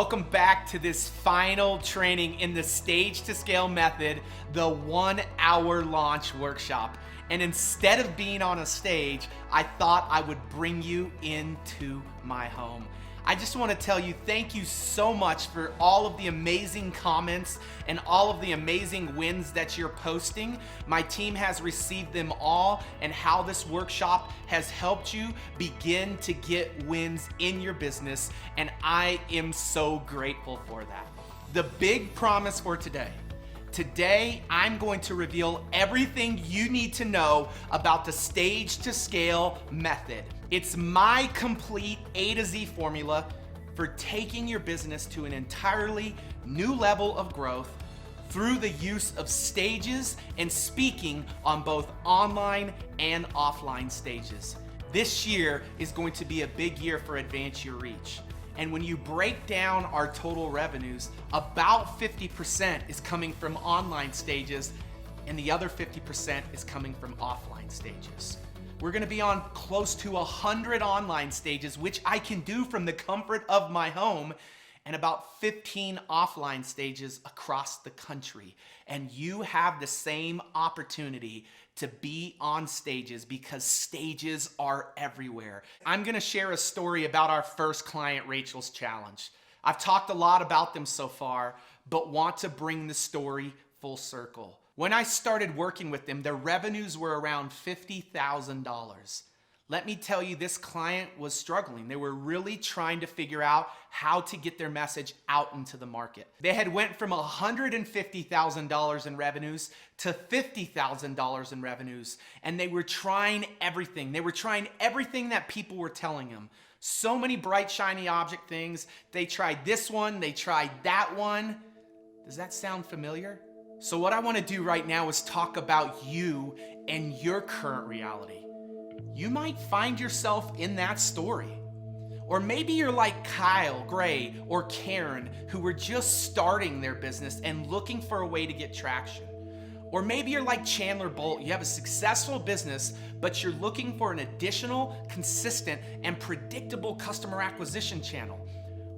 Welcome back to this final training in the Stage to Scale method, the 1 hour launch workshop. And instead of being on a stage, I thought I would bring you into my home. I just want to tell you thank you so much for all of the amazing comments and all of the amazing wins that you're posting. My team has received them all, and how this workshop has helped you begin to get wins in your business, and I am so grateful for that. The big promise for today. Today, I'm going to reveal everything you need to know about the Stage to Scale method. It's my complete A to Z formula for taking your business to an entirely new level of growth through the use of stages and speaking on both online and offline stages. This year is going to be a big year for Advance Your Reach. And when you break down our total revenues, about 50% is coming from online stages and the other 50% is coming from offline stages. We're gonna be on close to 100 online stages, which I can do from the comfort of my home, and about 15 offline stages across the country. And you have the same opportunity to be on stages because stages are everywhere. I'm gonna share a story about our first client, Rachel's Challenge. I've talked a lot about them so far, but want to bring the story full circle. When I started working with them, their revenues were around $50,000. Let me tell you, this client was struggling. They were really trying to figure out how to get their message out into the market. They had went from $150,000 in revenues to $50,000 in revenues, and they were trying everything. They were trying everything that people were telling them. So many bright, shiny object things. They tried this one, they tried that one. Does that sound familiar? So what I want to do right now is talk about you and your current reality. You might find yourself in that story. Or maybe you're like Kyle, Gray, or Karen, who were just starting their business and looking for a way to get traction. Or maybe you're like Chandler Bolt. You have a successful business, but you're looking for an additional, consistent, and predictable customer acquisition channel.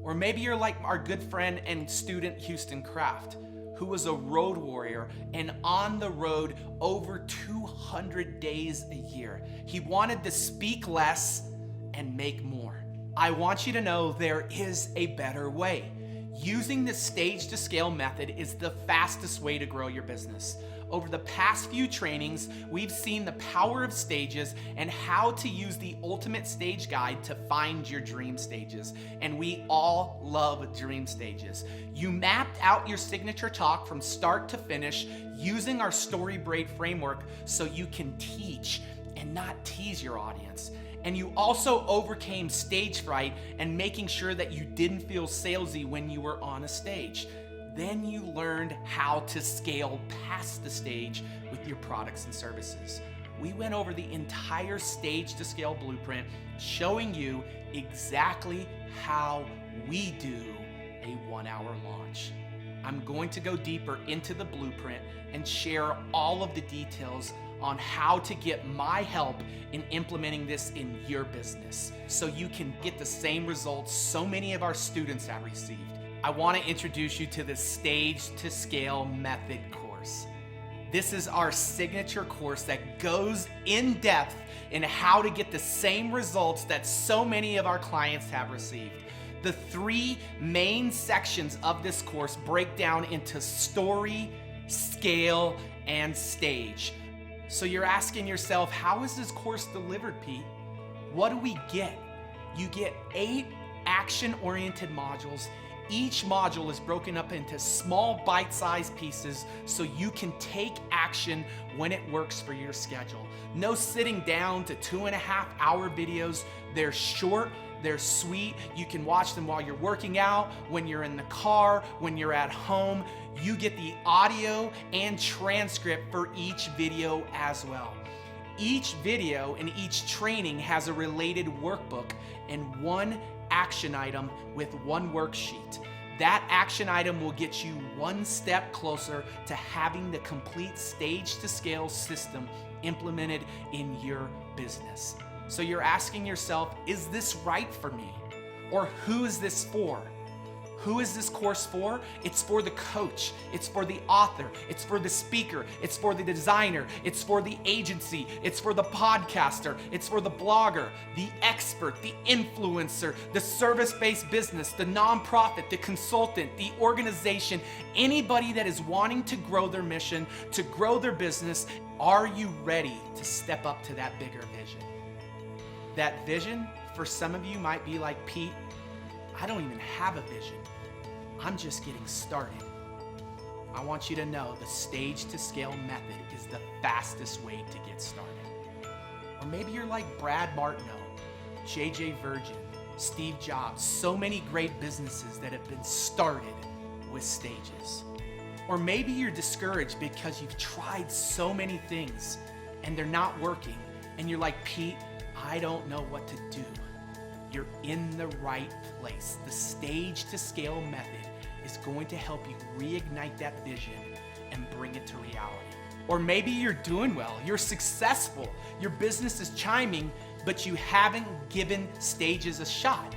Or maybe you're like our good friend and student Houston Kraft, who was a road warrior and on the road over 200 days a year. He wanted to speak less and make more. I want you to know there is a better way. Using the Stage to Scale method is the fastest way to grow your business. Over the past few trainings, we've seen the power of stages and how to use the ultimate stage guide to find your dream stages. And we all love dream stages. You mapped out your signature talk from start to finish using our Story Braid framework so you can teach and not tease your audience. And you also overcame stage fright and making sure that you didn't feel salesy when you were on a stage. Then you learned how to scale past the stage with your products and services. We went over the entire Stage to Scale blueprint, showing you exactly how we do a 1 hour launch. I'm going to go deeper into the blueprint and share all of the details on how to get my help in implementing this in your business so you can get the same results so many of our students have received. I want to introduce you to the Stage to Scale method course. This is our signature course that goes in depth in how to get the same results that so many of our clients have received. The 3 main sections of this course break down into story, scale, and stage. So you're asking yourself, how is this course delivered, Pete? What do we get? You get 8 action-oriented modules. Each module is broken up into small bite-sized pieces so you can take action when it works for your schedule. No sitting down to 2.5-hour videos. They're short, they're sweet. You can watch them while you're working out, when you're in the car, when you're at home. You get the audio and transcript for each video as well. Each video and each training has a related workbook and 1 action item with 1 worksheet. That action item will get you 1 step closer to having the complete Stage to Scale system implemented in your business. So you're asking yourself, is this right for me? Or who is this for? Who is this course for? It's for the coach, it's for the author, it's for the speaker, it's for the designer, it's for the agency, it's for the podcaster, it's for the blogger, the expert, the influencer, the service-based business, the nonprofit, the consultant, the organization, anybody that is wanting to grow their mission, to grow their business. Are you ready to step up to that bigger vision? That vision for some of you might be like, Pete, I don't even have a vision. I'm just getting started. I want you to know the Stage to Scale method is the fastest way to get started. Or maybe you're like Brad Martineau, JJ Virgin, Steve Jobs, so many great businesses that have been started with stages. Or maybe you're discouraged because you've tried so many things and they're not working, and you're like, Pete, I don't know what to do. You're in the right place. The Stage to Scale method is going to help you reignite that vision and bring it to reality. Or maybe you're doing well, you're successful, your business is chiming, but you haven't given stages a shot.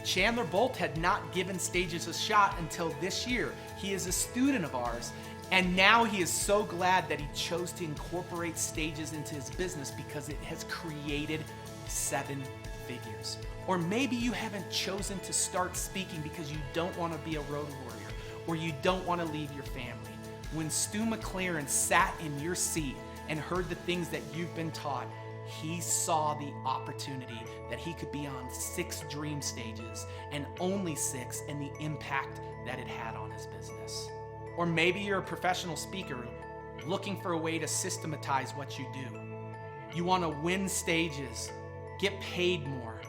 Chandler Bolt had not given stages a shot until this year. He is a student of ours, and now he is so glad that he chose to incorporate stages into his business because it has created 7 figures. Or maybe you haven't chosen to start speaking because you don't want to be a road warrior, or you don't want to leave your family. When Stu McLaren sat in your seat and heard the things that you've been taught, he saw the opportunity that he could be on 6 dream stages, and only 6, and the impact that it had on his business. Or maybe you're a professional speaker looking for a way to systematize what you do. You want to win stages, get paid more,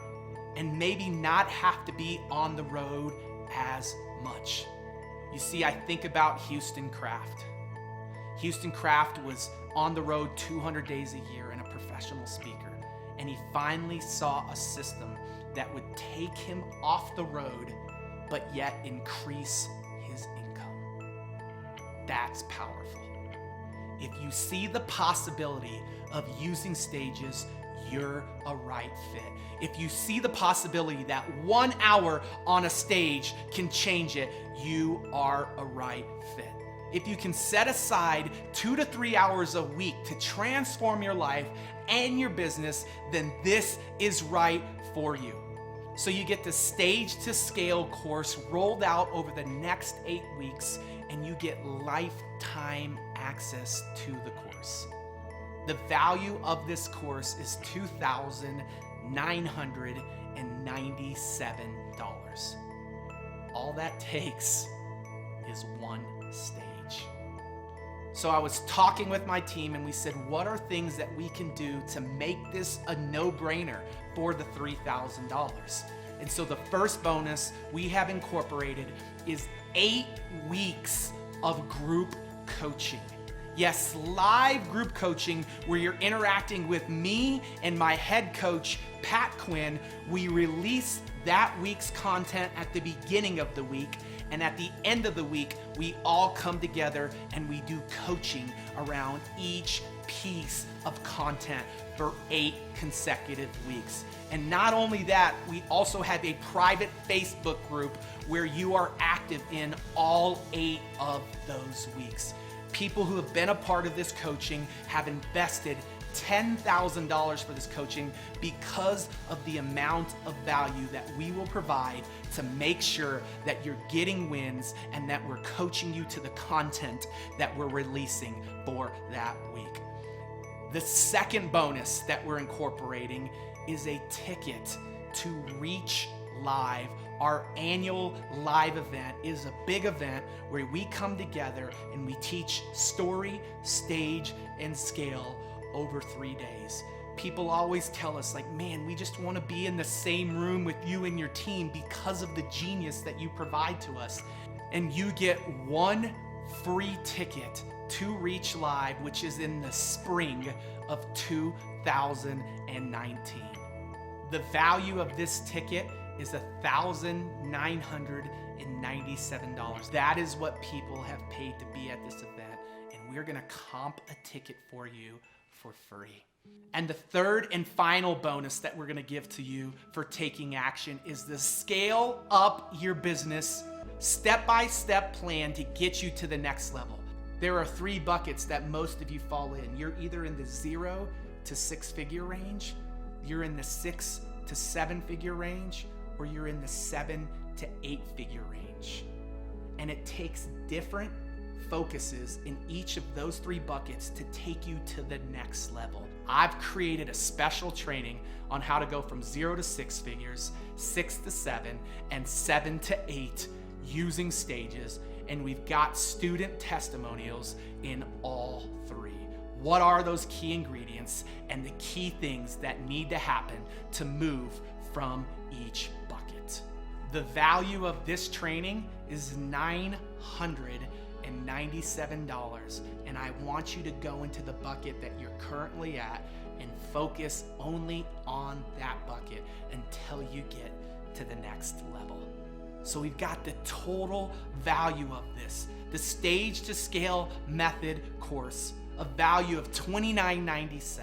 and maybe not have to be on the road as much. You see, I think about Houston Kraft. Houston Kraft was on the road 200 days a year and a professional speaker, and he finally saw a system that would take him off the road but yet increase his income. That's powerful. If you see the possibility of using stages, you're a right fit. If you see the possibility that 1 hour on a stage can change it, you are a right fit. If you can set aside 2 to 3 hours a week to transform your life and your business, then this is right for you. So you get the Stage to Scale course rolled out over the next 8 weeks, and you get lifetime access to the course. The value of this course is $2,997. All that takes is 1 stage. So I was talking with my team, and we said, what are things that we can do to make this a no-brainer for the $3,000? And so the first bonus we have incorporated is 8 weeks of group coaching. Yes, live group coaching where you're interacting with me and my head coach, Pat Quinn. We release that week's content at the beginning of the week, and at the end of the week, we all come together and we do coaching around each piece of content for 8 consecutive weeks. And not only that, we also have a private Facebook group where you are active in all 8 of those weeks. People who have been a part of this coaching have invested $10,000 for this coaching because of the amount of value that we will provide to make sure that you're getting wins and that we're coaching you to the content that we're releasing for that week. The second bonus that we're incorporating is a ticket to Reach Live. Our annual live event is a big event where we come together and we teach story, stage, and scale over 3 days. People always tell us, like, man, we just want to be in the same room with you and your team because of the genius that you provide to us. And you get 1 free ticket to Reach Live, which is in the spring of 2019. The value of this ticket is $1,997. That is what people have paid to be at this event, and we're gonna comp a ticket for you for free. And the third and final bonus that we're gonna give to you for taking action is the Scale Up Your Business Step-by-step plan to get you to the next level. There are 3 buckets that most of you fall in. You're either in the 0 to 6-figure range, you're in the 6 to 7-figure range, or you're in the 7 to 8-figure range. And it takes different focuses in each of those 3 buckets to take you to the next level. I've created a special training on how to go from 0 to 6 figures, 6 to 7, and 7 to 8 using stages, and we've got student testimonials in all 3. What are those key ingredients and the key things that need to happen to move from each bucket? The value of this training is $997, and I want you to go into the bucket that you're currently at and focus only on that bucket until you get to the next level. So we've got the total value of this, the Stage to Scale Method course, a value of $29.97.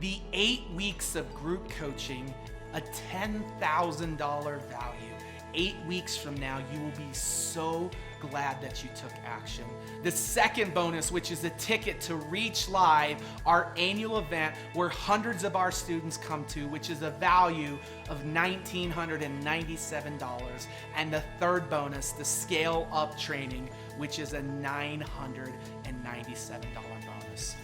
The 8 weeks of group coaching, a $10,000 value. 8 weeks from now, you will be so glad that you took action. The second bonus, which is a ticket to Reach Live, our annual event where hundreds of our students come to, which is a value of $1,997. And the third bonus, the Scale Up training, which is a $997 bonus.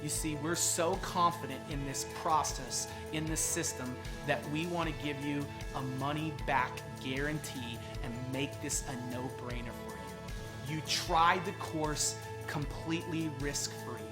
You see, we're so confident in this process, in this system, that we want to give you a money-back guarantee and make this a no-brainer for you. You try the course completely risk-free.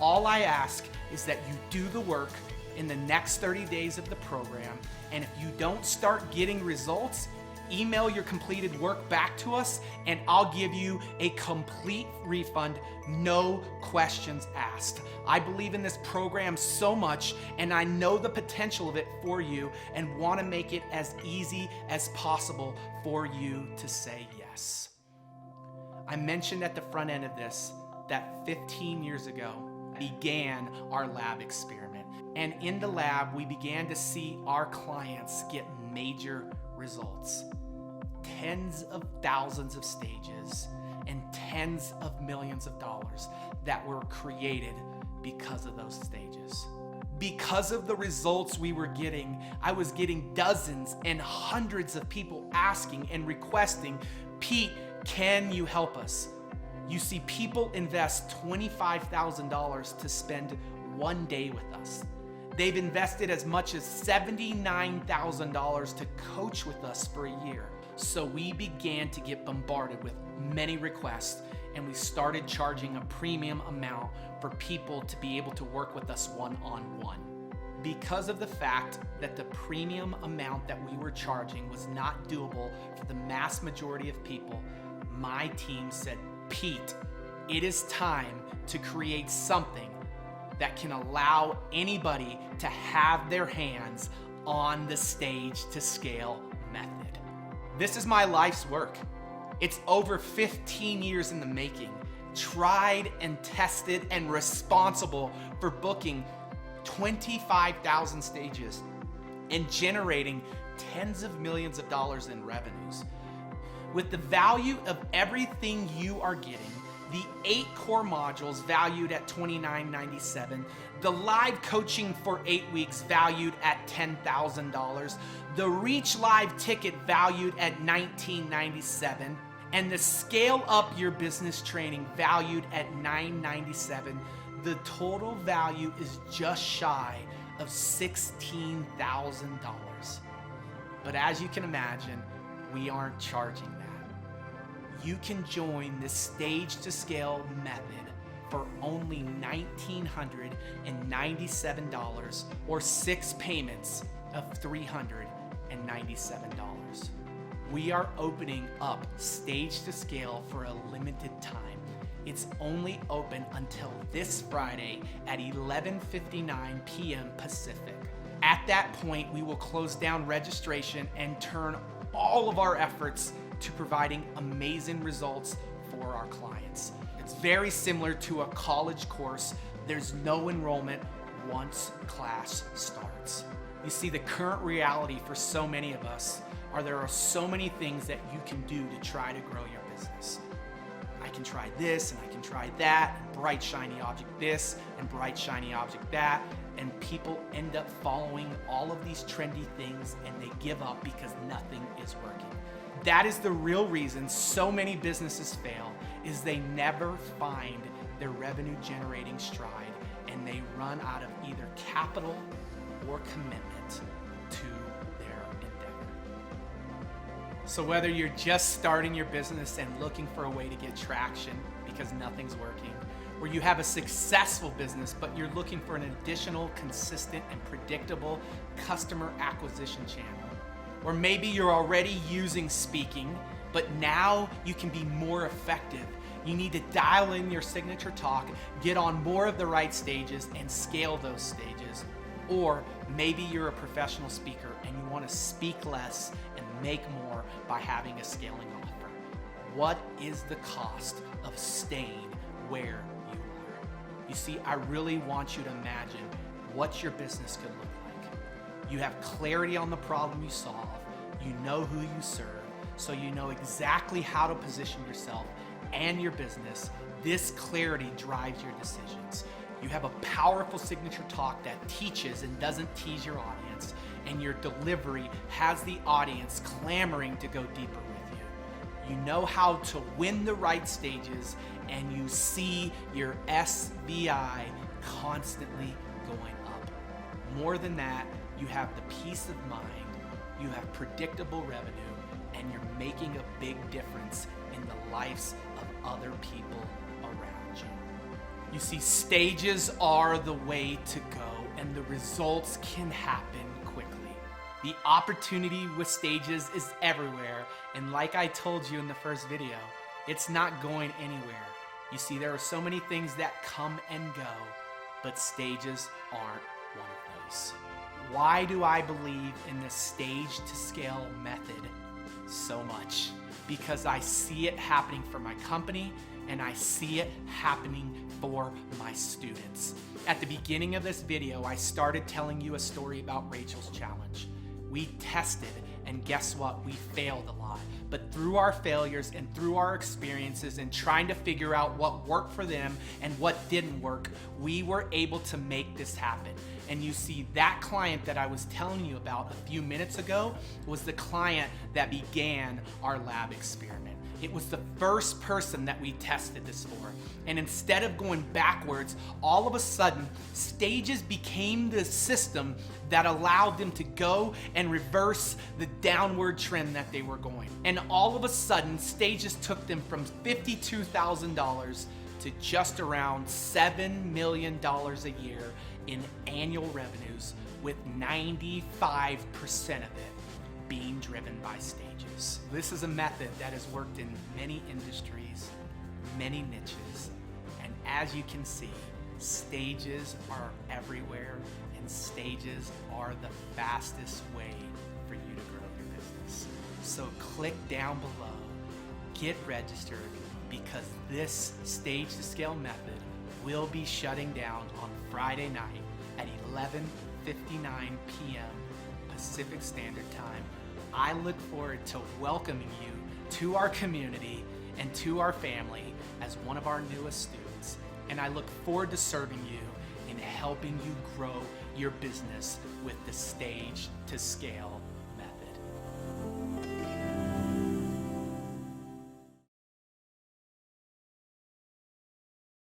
All I ask is that you do the work in the next 30 days of the program, and if you don't start getting results, email your completed work back to us, and I'll give you a complete refund, no questions asked. I believe in this program so much, and I know the potential of it for you and want to make it as easy as possible for you to say yes. I mentioned at the front end of this that 15 years ago began our lab experiment. And in the lab, we began to see our clients get major results. Tens of thousands of stages and tens of millions of dollars that were created because of those stages. Because of the results we were getting, I was getting dozens and hundreds of people asking and requesting, Pete, can you help us? You see, people invest $25,000 to spend one day with us. They've invested as much as $79,000 to coach with us for a year. So we began to get bombarded with many requests, and we started charging a premium amount for people to be able to work with us one-on-one. Because of the fact that the premium amount that we were charging was not doable for the mass majority of people, my team said, Pete, it is time to create something that can allow anybody to have their hands on the Stage to Scale method. This is my life's work. It's over 15 years in the making, tried and tested and responsible for booking 25,000 stages and generating tens of millions of dollars in revenues. With the value of everything you are getting, the 8 core modules valued at $29.97, the live coaching for 8 weeks valued at $10,000, the Reach Live ticket valued at $19.97, and the Scale Up Your Business training valued at $9.97, the total value is just shy of $16,000. But as you can imagine, we aren't charging that. You can join the Stage to Scale method for only $1,997 or 6 payments of $397. We are opening up Stage to Scale for a limited time. It's only open until this Friday at 11:59 p.m. Pacific. At that point, we will close down registration and turn all of our efforts to providing amazing results for our clients. It's very similar to a college course. There's no enrollment once class starts. You see, the current reality for so many of us are there are so many things that you can do to try to grow your business. I can try this and I can try that, and bright shiny object this and bright shiny object that, and people end up following all of these trendy things and they give up because nothing is working. That is the real reason so many businesses fail, is they never find their revenue generating stride and they run out of either capital or commitment to their endeavor. So whether you're just starting your business and looking for a way to get traction because nothing's working, or you have a successful business but you're looking for an additional consistent and predictable customer acquisition channel, or maybe you're already using speaking but now you can be more effective, you need to dial in your signature talk, get on more of the right stages and scale those stages. Or maybe you're a professional speaker and you want to speak less and make more by having a scaling offer. What is the cost of staying where you are? You see, I really want you to imagine what your business could look like. You have clarity on the problem you solve, you know who you serve, so you know exactly how to position yourself and your business. This clarity drives your decisions. You have a powerful signature talk that teaches and doesn't tease your audience, and your delivery has the audience clamoring to go deeper with you. You know how to win the right stages, and you see your SVI constantly going up. More than that, you have the peace of mind, you have predictable revenue, and you're making a big difference in the lives of other people around you. You see, stages are the way to go, and the results can happen quickly. The opportunity with stages is everywhere, and like I told you in the first video, it's not going anywhere. You see, there are so many things that come and go, but stages aren't one of those. Why do I believe in the stage to scale method so much? Because I see it happening for my company, and I see it happening for my students. At the beginning of this video, I started telling you a story about Rachel's challenge. We tested, and guess what? We failed a lot. But through our failures and through our experiences and trying to figure out what worked for them and what didn't work, we were able to make this happen. And you see, that client that I was telling you about a few minutes ago was the client that began our lab experiment. It was the first person that we tested this for. And instead of going backwards, all of a sudden, stages became the system that allowed them to go and reverse the downward trend that they were going. And all of a sudden, stages took them from $52,000 to just around $7 million a year in annual revenues, with 95% of it being driven by stages. This is a method that has worked in many industries, many niches, and as you can see, stages are everywhere, and stages are the fastest way for you to grow your business. So click down below, get registered, because this stage to scale method will be shutting down on Friday night at 11:59 p.m. Pacific Standard Time. I look forward to welcoming you to our community and to our family as one of our newest students, and I look forward to serving you in helping you grow your business with the stage to scale